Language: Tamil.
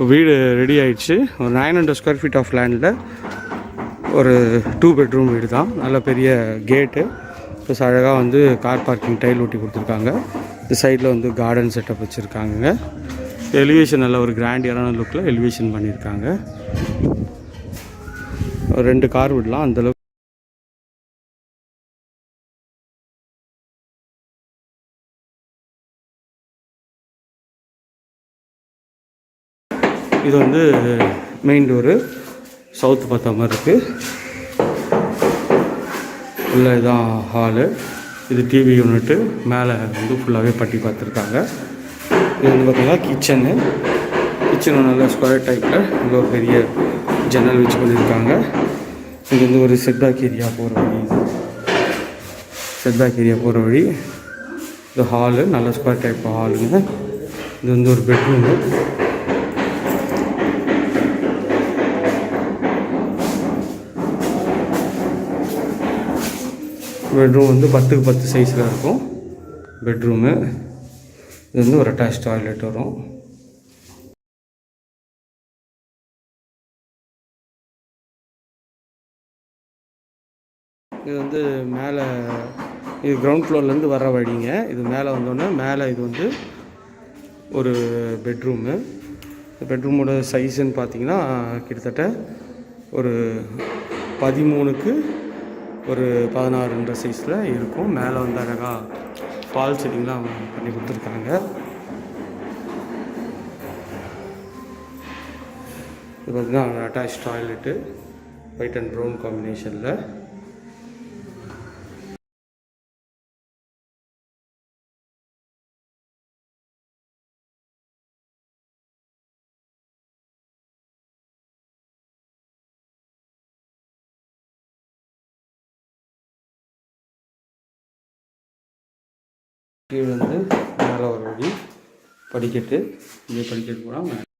இப்போ வீடு ரெடி ஆயிடுச்சு. ஒரு 900 ஸ்கொயர் ஃபீட் ஆஃப் லேண்டில் ஒரு 2 பெட்ரூம் வீடு தான். நல்ல பெரிய கேட்டு ப்ளஸ் அழகாக வந்து கார் பார்க்கிங் டைல் ஒட்டி கொடுத்துருக்காங்க. இந்த சைடில் வந்து கார்டன் செட்டப் வச்சுருக்காங்க. எலிவேஷன் நல்ல ஒரு கிராண்டியரான லுக்கில் எலிவேஷன் பண்ணியிருக்காங்க. ஒரு 2 கார் விடலாம் அந்தளவுக்கு. இது வந்து மெயின் டோரு சவுத்து பார்த்த மாதிரி இருக்குது. உள்ள இதான் ஹாலு. இது டிவி யூனிட்டு. மேலே வந்து ஃபுல்லாகவே பட்டி பார்த்துருக்காங்க. இது வந்து பார்த்திங்கன்னா கிச்சனு நல்ல ஸ்கொயர் டைப்பில் இங்கே ஒரு பெரிய ஜன்னல் வச்சு பண்ணியிருக்காங்க. இது வந்து ஒரு செட்பேக் ஏரியா போகிற வழி. இது ஹாலு நல்ல ஸ்கொயர் டைப் ஹாலுங்க. இது வந்து ஒரு பெட்ரூமு. பெட்ரூம் வந்து 10க்கு 10 சைஸில் இருக்கும் பெட்ரூமு. இது வந்து ஒரு அட்டாச் டாய்லெட் வரும். இது வந்து மேலே இது கிரவுண்ட் ஃப்ளோர்லேருந்து வர வழிங்க. இது மேலே வந்தோடனே மேலே இது வந்து ஒரு பெட்ரூமு. பெட்ரூமோட சைஸுன்னு பார்த்தீங்கன்னா கிட்டத்தட்ட ஒரு 13க்கு ஒரு 16ன்ற சைஸில் இருக்கும். மேலே வந்து அழகாக ஃபால் சீலிங்லாம் பண்ணி கொடுத்துருக்காங்க. இது பார்த்திங்கன்னா attach toilet white and brown காம்பினேஷனில். கீழே வந்து மேலே ஒரு வழி படிக்கட்டு. இங்கே படிக்கட்டு போனால்